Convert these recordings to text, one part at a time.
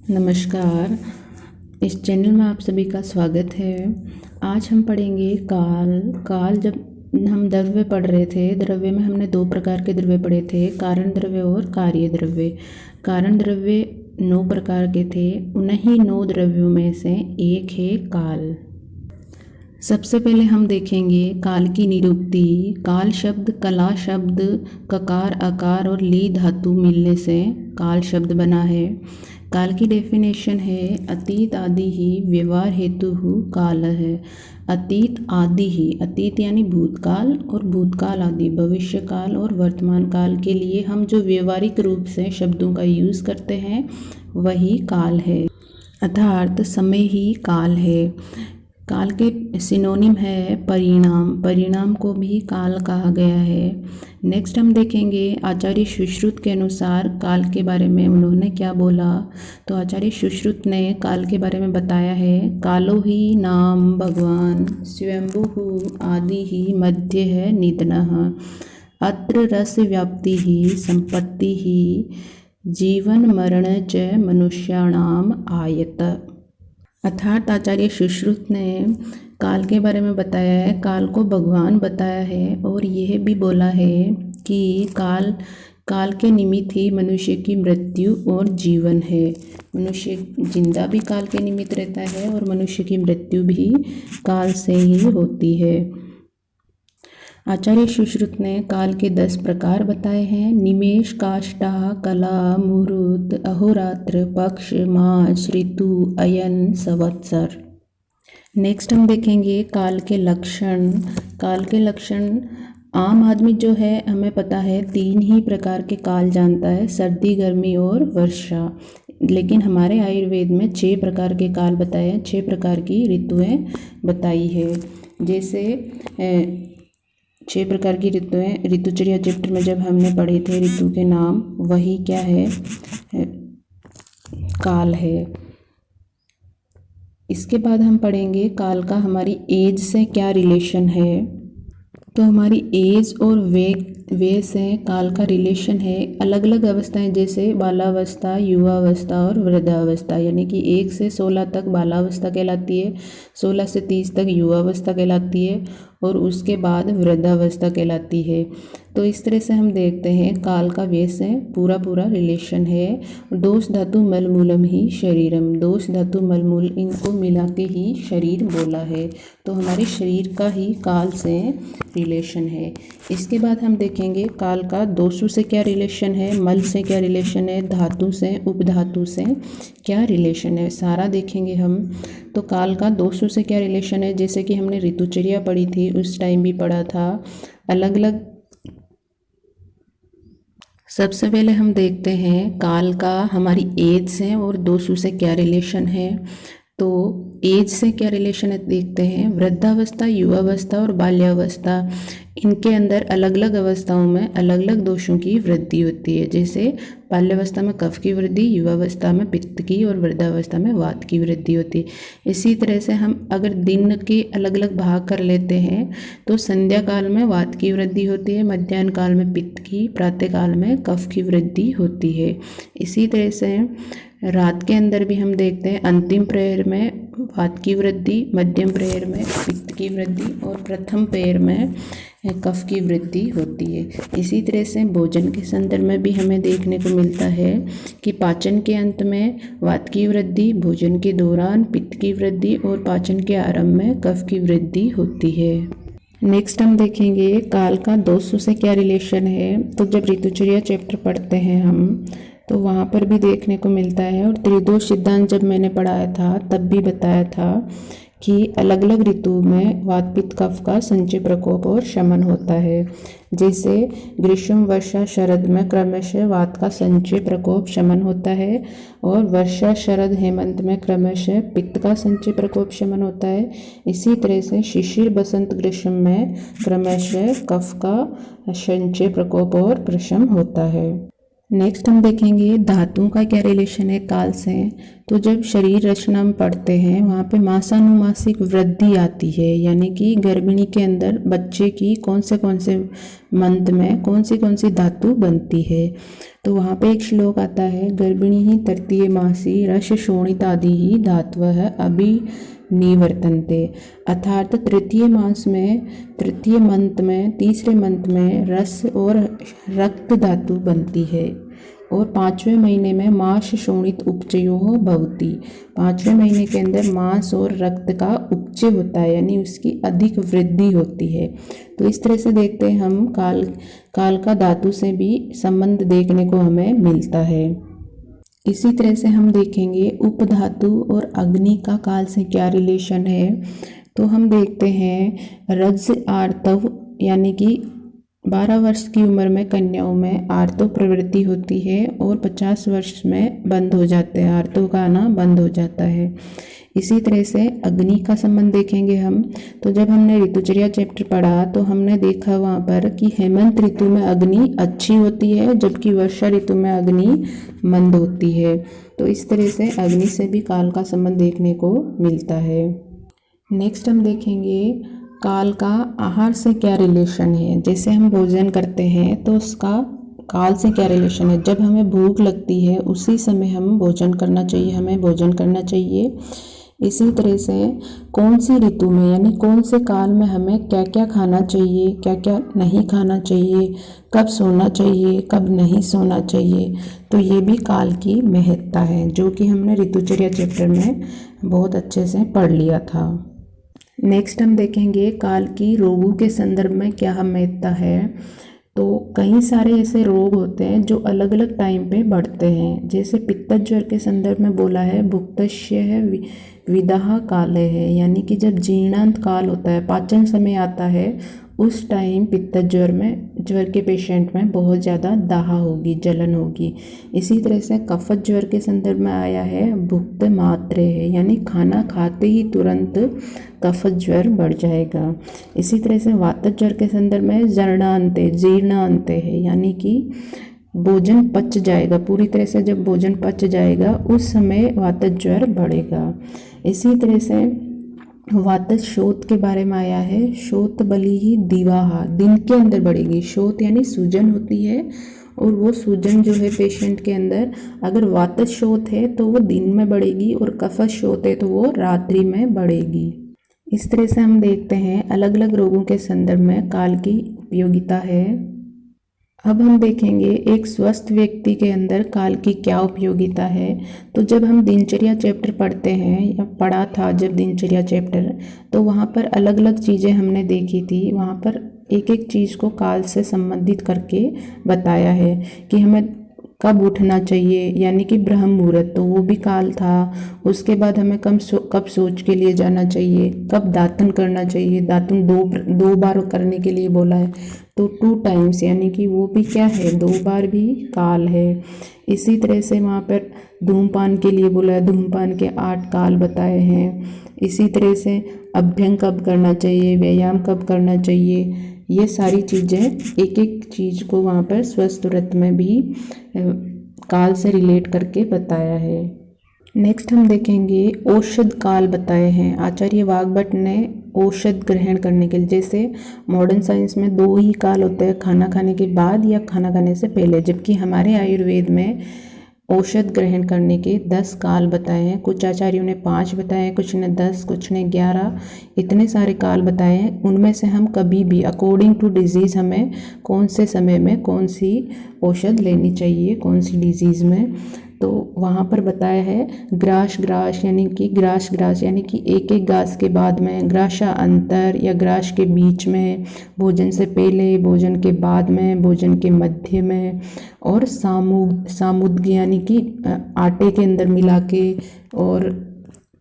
नमस्कार। इस चैनल में आप सभी का स्वागत है। आज हम पढ़ेंगे काल। जब हम द्रव्य पढ़ रहे थे, द्रव्य में हमने दो प्रकार के द्रव्य पढ़े थे, कारण द्रव्य और कार्य द्रव्य। कारण द्रव्य 9 प्रकार के थे, उन्हीं 9 द्रव्यों में से एक है काल। सबसे पहले हम देखेंगे काल की निरुक्ति। काल शब्द कला शब्द ककार अकार और ली धातु मिलने से काल शब्द बना है। काल की डेफिनेशन है अतीत आदि ही व्यवहार हेतु काल है। अतीत आदि ही, अतीत यानी भूतकाल और भूतकाल आदि भविष्य काल और वर्तमान काल के लिए हम जो व्यवहारिक रूप से शब्दों का यूज़ करते हैं वही काल है, अर्थात समय ही काल है। काल के सिनोनिम है परिणाम। परिणाम को भी काल कहा गया है। नेक्स्ट हम देखेंगे आचार्य सुश्रुत के अनुसार काल के बारे में उन्होंने क्या बोला। तो आचार्य सुश्रुत ने काल के बारे में बताया है कालो ही नाम भगवान स्वयंभु आदि ही मध्य है निधनः अत्र रस व्याप्ति ही संपत्ति ही जीवन मरण च मनुष्याणाम आयत। अर्थात आचार्य सुश्रुत ने काल के बारे में बताया है, काल को भगवान बताया है और यह भी बोला है कि काल के निमित्त ही मनुष्य की मृत्यु और जीवन है। मनुष्य जिंदा भी काल के निमित्त रहता है और मनुष्य की मृत्यु भी काल से ही होती है। आचार्य सुश्रुत ने काल के 10 प्रकार बताए हैं। निमेष, काष्ठा, कला, मुहूर्त, अहोरात्र, पक्ष, मास, ऋतु, अयन, संवत्सर। नेक्स्ट हम देखेंगे काल के लक्षण। काल के लक्षण आम आदमी जो है हमें पता है 3 ही प्रकार के काल जानता है, सर्दी, गर्मी और वर्षा। लेकिन हमारे आयुर्वेद में 6 प्रकार के काल बताए हैं, 6 प्रकार की ऋतुएं बताई है। जैसे 6 प्रकार की ऋतुएं ऋतुचर्या चैप्टर में जब हमने पढ़े थे ऋतु के नाम, वही क्या है काल है। इसके बाद हम पढ़ेंगे काल का हमारी एज से क्या रिलेशन है। तो हमारी एज और वे से काल का रिलेशन है। अलग अलग अवस्थाएं जैसे बालावस्था, युवावस्था और वृद्धावस्था, यानी कि 1 से 16 तक बालावस्था कहलाती है, 16 से 30 तक युवावस्था कहलाती है और उसके बाद वृद्धावस्था कहलाती है। तो इस तरह से हम देखते हैं काल का वे से पूरा रिलेशन है। दोष धातु मल मूलम ही शरीरम, दोष धातु मल मूल इनको मिला के ही शरीर बोला है। तो हमारे शरीर का ही काल से रिलेशन है। इसके बाद हम देखेंगे काल का दोषों से क्या रिलेशन है, मल से क्या रिलेशन है, धातु से उपधातु से क्या रिलेशन है, सारा देखेंगे हम। तो काल का दोषों से क्या रिलेशन है, जैसे कि हमने ऋतुचर्या पढ़ी थी उस टाइम भी पढ़ा था। अलग अलग सबसे पहले हम देखते हैं काल का हमारी एज से और दोषों से क्या रिलेशन है। तो एज से क्या रिलेशन है देखते हैं। वृद्धावस्था, युवावस्था और बाल्यावस्था, इनके अंदर अलग अलग अवस्थाओं में अलग अलग दोषों की वृद्धि होती है। जैसे बाल्यावस्था में कफ की वृद्धि, युवावस्था में पित्त की और वृद्धावस्था में वात की वृद्धि होती है। इसी तरह से हम अगर दिन के अलग अलग भाग कर लेते हैं तो संध्या काल में वात की वृद्धि होती है, मध्याह्न काल में पित्त की, प्रातः काल में कफ की वृद्धि होती है। इसी तरह से रात के अंदर भी हम देखते हैं अंतिम प्रहर में वात की वृद्धि, मध्यम प्रहर में पित्त की वृद्धि और प्रथम प्रहर में कफ की वृद्धि होती है। इसी तरह से भोजन के संदर्भ में भी हमें देखने को मिलता है कि पाचन के अंत में वात की वृद्धि, भोजन के दौरान पित्त की वृद्धि और पाचन के आरंभ में कफ की वृद्धि होती है। नेक्स्ट हम देखेंगे काल का दोषों से क्या रिलेशन है। तो जब ऋतुचर्या चैप्टर पढ़ते हैं हम तो वहाँ पर भी देखने को मिलता है, और त्रिदोष सिद्धांत जब मैंने पढ़ाया था तब भी बताया था कि अलग अलग ऋतु में वात पित्त कफ का संचय प्रकोप और शमन होता है। जैसे ग्रीष्म वर्षा शरद में क्रमशः वात का संचय प्रकोप शमन होता है और वर्षा शरद हेमंत में क्रमशः पित्त का संचय प्रकोप शमन होता है। इसी तरह से शिशिर बसंत ग्रीष्म में क्रमशः कफ का संचय प्रकोप और प्रशम होता है। नेक्स्ट हम देखेंगे धातुओं का क्या रिलेशन है काल से। तो जब शरीर रचना में पढ़ते हैं वहाँ पे मासानुमासिक वृद्धि आती है, यानी कि गर्भिणी के अंदर बच्चे की कौन से मंथ में कौन सी धातु बनती है। तो वहाँ पे एक श्लोक आता है, गर्भिणी ही तृतीय मासी रस शोणित आदि ही धातवः अभी निवर्तन्ते। अर्थात तृतीय मास में, तृतीय मंथ में, तीसरे मंथ में रस और रक्त धातु बनती है और 5वें महीने में मास शोणित उपचयोः भवति। 5वें महीने के अंदर मांस और रक्त का उपचय होता है, यानी उसकी अधिक वृद्धि होती है। तो इस तरह से देखते हैं हम काल का धातु से भी संबंध देखने को हमें मिलता है। इसी तरह से हम देखेंगे उपधातु और अग्नि का काल से क्या रिलेशन है। तो हम देखते हैं रज आर्तव, यानी कि 12 वर्ष की उम्र में कन्याओं में आर्तव प्रवृत्ति होती है और 50 वर्ष में बंद हो जाते हैं, आर्तव का आना बंद हो जाता है। इसी तरह से अग्नि का संबंध देखेंगे हम। तो जब हमने ऋतुचर्या चैप्टर पढ़ा तो हमने देखा वहाँ पर कि हेमंत ऋतु में अग्नि अच्छी होती है, जबकि वर्षा ऋतु में अग्नि मंद होती है। तो इस तरह से अग्नि से भी काल का संबंध देखने को मिलता है। नेक्स्ट हम देखेंगे काल का आहार से क्या रिलेशन है। जैसे हम भोजन करते हैं तो उसका काल से क्या रिलेशन है। जब हमें भूख लगती है उसी समय हमें भोजन करना चाहिए। इसी तरह से कौन सी ऋतु में, यानी कौन से काल में हमें क्या क्या खाना चाहिए, क्या क्या नहीं खाना चाहिए, कब सोना चाहिए, कब नहीं सोना चाहिए, तो ये भी काल की महत्ता है, जो कि हमने ऋतुचर्या चैप्टर में बहुत अच्छे से पढ़ लिया था। नेक्स्ट हम देखेंगे काल की रोगों के संदर्भ में क्या महत्ता है। तो कई सारे ऐसे रोग होते हैं जो अलग अलग टाइम पे बढ़ते हैं। जैसे पित्तज ज्वर के संदर्भ में बोला है भुक्तस्य है विदाह काल है, यानी कि जब जीर्णांत काल होता है, पाचन समय आता है, उस टाइम पित्तज ज्वर के पेशेंट में बहुत ज़्यादा दाह होगी, जलन होगी। इसी तरह से कफज ज्वर के संदर्भ में आया है भुक्त मात्रे है, यानी खाना खाते ही तुरंत कफज ज्वर बढ़ जाएगा। इसी तरह से वातज ज्वर के संदर्भ में जीर्णांत है, यानी कि भोजन पच जाएगा पूरी तरह से, जब भोजन पच जाएगा उस समय वातज ज्वर बढ़ेगा। इसी तरह से वातज शोथ के बारे में आया है, शोथ बलि ही दिवाहा, दिन के अंदर बढ़ेगी। शोथ यानी सूजन होती है, और वो सूजन जो है पेशेंट के अंदर, अगर वातज शोथ है तो वो दिन में बढ़ेगी और कफज शोथ है तो वो रात्रि में बढ़ेगी। इस तरह से हम देखते हैं अलग अलग रोगों के संदर्भ में काल की उपयोगिता है। अब हम देखेंगे एक स्वस्थ व्यक्ति के अंदर काल की क्या उपयोगिता है। तो जब हम दिनचर्या चैप्टर पढ़ते हैं, या पढ़ा था जब दिनचर्या चैप्टर, तो वहाँ पर अलग अलग चीज़ें हमने देखी थी। वहाँ पर एक एक चीज़ को काल से संबंधित करके बताया है कि हमें कब उठना चाहिए, यानी कि ब्रह्म मुहूर्त, तो वो भी काल था। उसके बाद हमें कब सोच के लिए जाना चाहिए, कब दातन करना चाहिए, दातन दो बार करने के लिए बोला है, तो 2 टाइम्स, यानी कि वो भी क्या है, 2 बार भी काल है। इसी तरह से वहाँ पर धूमपान के लिए बोला है, धूमपान के 8 काल बताए हैं। इसी तरह से अभ्यंग कब करना चाहिए, व्यायाम कब करना चाहिए, ये सारी चीज़ें एक एक चीज़ को वहाँ पर स्वस्थ व्रत में भी काल से रिलेट करके बताया है। नेक्स्ट हम देखेंगे औषध काल बताए हैं आचार्य वाग्भट ने औषध ग्रहण करने के लिए। जैसे मॉडर्न साइंस में 2 ही काल होते हैं, खाना खाने के बाद या खाना खाने से पहले, जबकि हमारे आयुर्वेद में औषध ग्रहण करने के 10 काल बताए हैं। कुछ आचार्यों ने 5 बताए हैं, कुछ ने 10, कुछ ने 11, इतने सारे काल बताए हैं। उनमें से हम कभी भी अकॉर्डिंग टू डिजीज़ हमें कौन से समय में कौन सी औषध लेनी चाहिए, कौन सी डिजीज़ में, तो वहाँ पर बताया है ग्रास यानी कि एक एक गास के बाद में, ग्राशा अंतर या ग्रास के बीच में, भोजन से पहले, भोजन के बाद में, भोजन के मध्य में, और सामुद यानी कि आटे के अंदर मिला के, और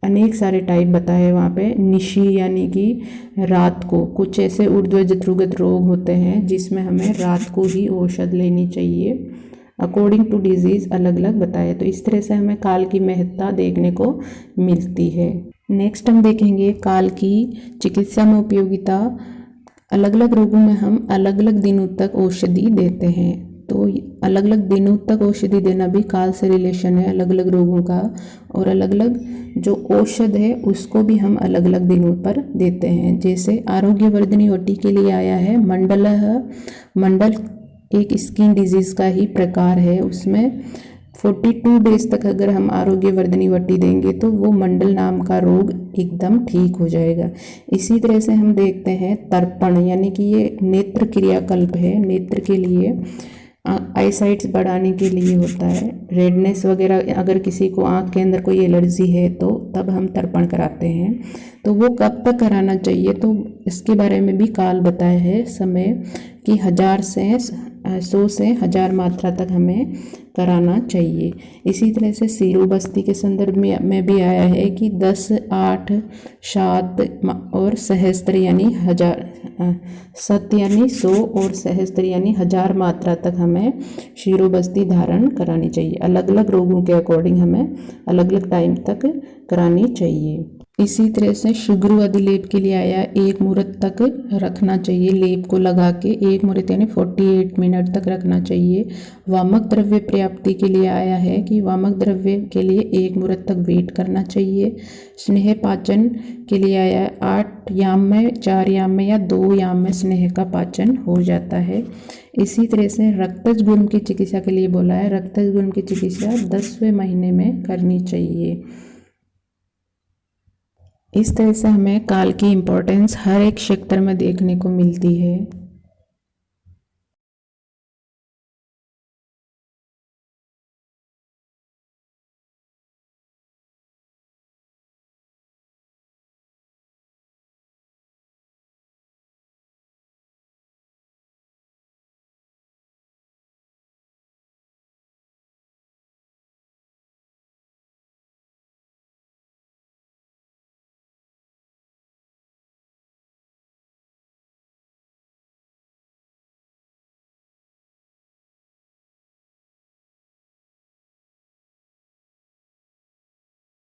अनेक सारे टाइप बताए वहाँ पे। निशी यानी कि रात को, कुछ ऐसे ऊर्ध्व जत्रुगत रोग होते हैं जिसमें हमें रात को ही औषध लेनी चाहिए। अकॉर्डिंग टू डिजीज़ अलग अलग बताए। तो इस तरह से हमें काल की महत्ता देखने को मिलती है। नेक्स्ट हम देखेंगे काल की चिकित्सा में उपयोगिता। अलग अलग रोगों में हम अलग अलग दिनों तक औषधि देते हैं। तो अलग अलग दिनों तक औषधि देना भी काल से रिलेशन है अलग अलग रोगों का, और अलग अलग जो औषध है उसको भी हम अलग अलग दिनों पर देते हैं। जैसे आरोग्यवर्धिनी वटी के लिए आया है मंडल एक स्किन डिजीज़ का ही प्रकार है, उसमें 42 डेज तक अगर हम आरोग्यवर्धिनी वटी देंगे तो वो मंडल नाम का रोग एकदम ठीक हो जाएगा। इसी तरह से हम देखते हैं तर्पण, यानी कि ये नेत्र क्रियाकल्प है, नेत्र के लिए आईसाइट्स बढ़ाने के लिए होता है। रेडनेस वगैरह अगर किसी को आँख के अंदर कोई एलर्जी है तो तब हम तर्पण कराते हैं। तो वो कब तक कराना चाहिए, तो इसके बारे में भी काल बताया है समय कि 100 से 1000 मात्रा तक हमें कराना चाहिए। इसी तरह से सीरोबस्ती के संदर्भ में भी आया है कि 10, 8, 7 और सहस्त्र यानी 1000, 7 यानी 100 और सहस्त्र यानी 1000 मात्रा तक हमें शीरोबस्ती धारण करानी चाहिए। अलग अलग रोगों के अकॉर्डिंग हमें अलग अलग टाइम तक करानी चाहिए। इसी तरह से शुग्रु अधिलेप के लिए आया 1 मुहूर्त तक रखना चाहिए, लेप को लगा के 1 मुहूर्त यानी 48 मिनट तक रखना चाहिए। वामक द्रव्य पर्याप्ति के लिए आया है कि वामक द्रव्य के लिए 1 मुहूर्त तक वेट करना चाहिए। स्नेह पाचन के लिए आया 8 याम में, 4 याम में या 2 याम में स्नेह का पाचन हो जाता है। इसी तरह से रक्तज गुण की चिकित्सा के लिए बोला है, रक्तज गुण की चिकित्सा 10वें महीने में करनी चाहिए। इस तरह से हमें काल की इम्पोर्टेंस हर एक क्षेत्र में देखने को मिलती है।